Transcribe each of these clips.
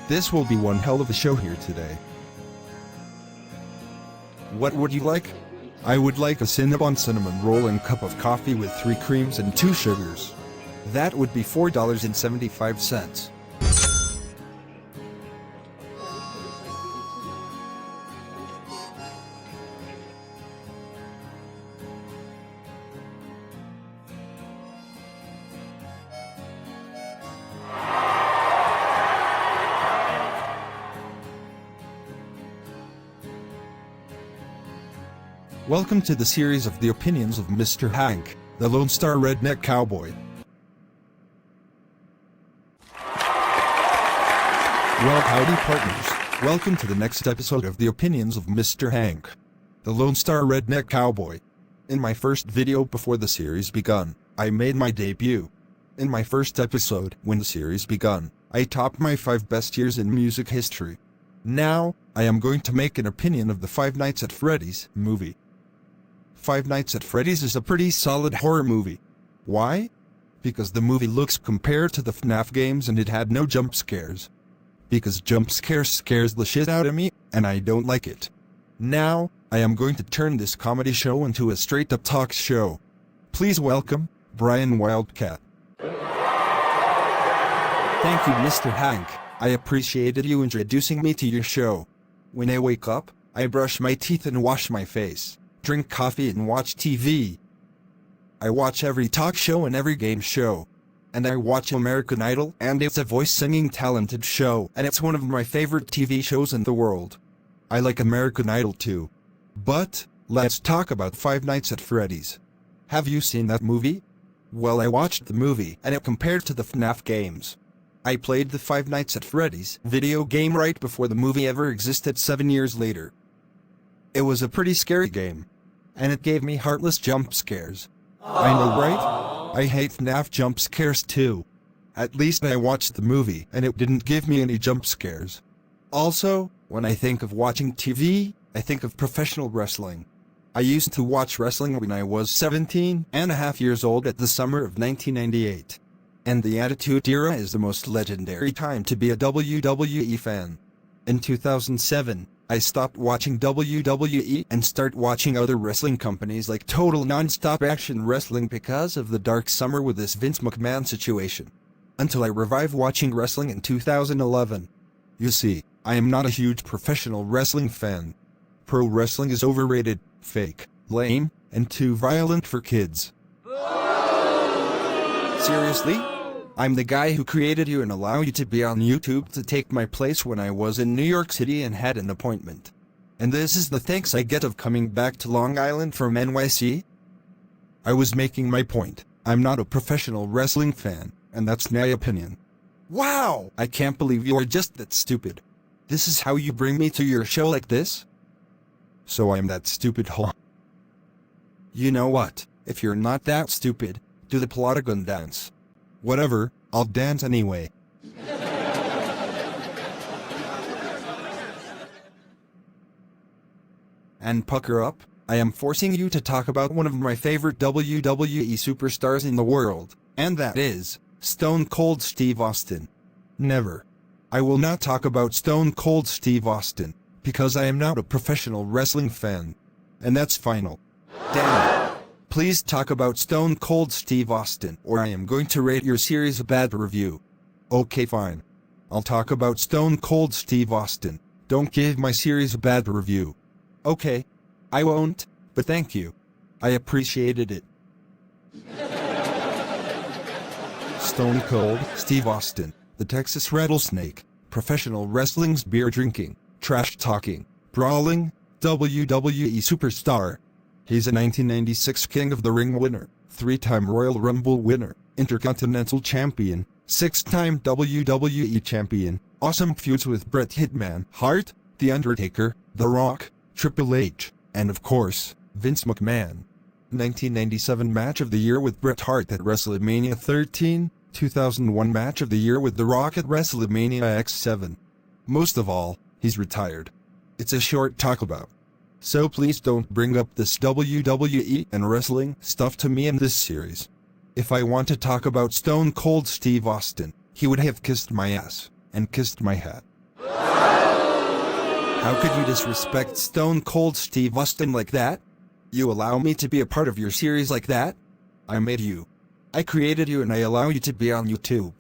This will be one hell of a show here today. What would you like? I would like a Cinnabon cinnamon roll and cup of coffee with 3 creams and 2 sugars. That would be $4.75. Welcome to the series of the opinions of Mr. Hank, the Lone Star Redneck Cowboy. Well, howdy partners, welcome to the next episode of the opinions of Mr. Hank, the Lone Star Redneck Cowboy. In my first video before the series begun, I made my debut. In my first episode, when the series begun, I topped my 5 best years in music history. Now, I am going to make an opinion of the Five Nights at Freddy's movie. Five Nights at Freddy's is a pretty solid horror movie. Why? Because the movie looks compared to the FNAF games and it had no jump scares. Because jump scares the shit out of me, and I don't like it. Now, I am going to turn this comedy show into a straight-up talk show. Please welcome, Brian Wildcat. Thank you, Mr. Hank. I appreciated you introducing me to your show. When I wake up, I brush my teeth and wash my face, drink coffee and watch TV. I watch every talk show and every game show. And I watch American Idol, and it's a voice-singing talented show, and it's one of my favorite TV shows in the world. I like American Idol too. But, let's talk about Five Nights at Freddy's. Have you seen that movie? Well, I watched the movie, and it compared to the FNAF games. I played the Five Nights at Freddy's video game right before the movie ever existed 7 years later. It was a pretty scary game. And it gave me heartless jump scares. I know, right? I hate FNAF jump scares too. At least I watched the movie and it didn't give me any jump scares. Also, when I think of watching TV, I think of professional wrestling. I used to watch wrestling when I was 17.5 years old at the summer of 1998. And the Attitude Era is the most legendary time to be a WWE fan. In 2007, I stopped watching WWE and started watching other wrestling companies like Total Nonstop Action Wrestling because of the dark summer with this Vince McMahon situation. Until I revived watching wrestling in 2011. You see, I am not a huge professional wrestling fan. Pro wrestling is overrated, fake, lame, and too violent for kids. Seriously? I'm the guy who created you and allowed you to be on YouTube to take my place when I was in New York City and had an appointment. And this is the thanks I get of coming back to Long Island from NYC? I was making my point. I'm not a professional wrestling fan, and that's my opinion. Wow! I can't believe you are just that stupid. This is how you bring me to your show like this? So I'm that stupid, huh? You know what? If you're not that stupid, do the Plotagon dance. Whatever, I'll dance anyway. And pucker up, I am forcing you to talk about one of my favorite WWE superstars in the world, and that is Stone Cold Steve Austin. Never. I will not talk about Stone Cold Steve Austin, because I am not a professional wrestling fan. And that's final. Damn it. Please talk about Stone Cold Steve Austin, or I am going to rate your series a bad review. Okay, fine. I'll talk about Stone Cold Steve Austin. Don't give my series a bad review. Okay. I won't, but thank you. I appreciated it. Stone Cold Steve Austin, the Texas Rattlesnake, professional wrestling's beer drinking, trash talking, brawling, WWE superstar. He's a 1996 King of the Ring winner, 3-time Royal Rumble winner, Intercontinental Champion, 6-time WWE Champion, awesome feuds with Bret Hitman Hart, The Undertaker, The Rock, Triple H, and of course, Vince McMahon. 1997 Match of the Year with Bret Hart at WrestleMania 13, 2001 Match of the Year with The Rock at WrestleMania X7. Most of all, he's retired. It's a short talk about. So please don't bring up this WWE and wrestling stuff to me in this series. If I want to talk about Stone Cold Steve Austin, he would have kissed my ass, and kissed my hat, How could you disrespect Stone Cold Steve Austin like that? You allow me to be a part of your series like that? I made you. I created you and I allow you to be on YouTube.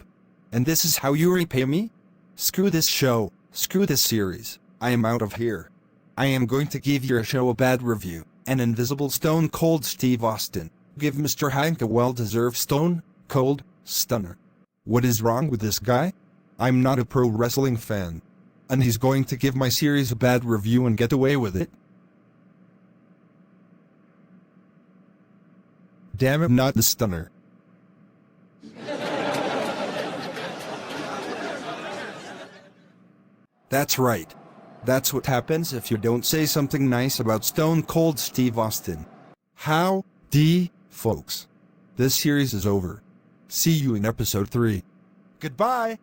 And this is how you repay me? Screw this show. Screw this series. I am out of here. I am going to give your show a bad review. An invisible Stone Cold Steve Austin. Give Mr. Hank a well-deserved Stone Cold Stunner. What is wrong with this guy? I'm not a pro wrestling fan. And he's going to give my series a bad review and get away with it? Damn, I'm not the Stunner. That's right. That's what happens if you don't say something nice about Stone Cold Steve Austin. Howdy, folks. This series is over. See you in episode 3. Goodbye!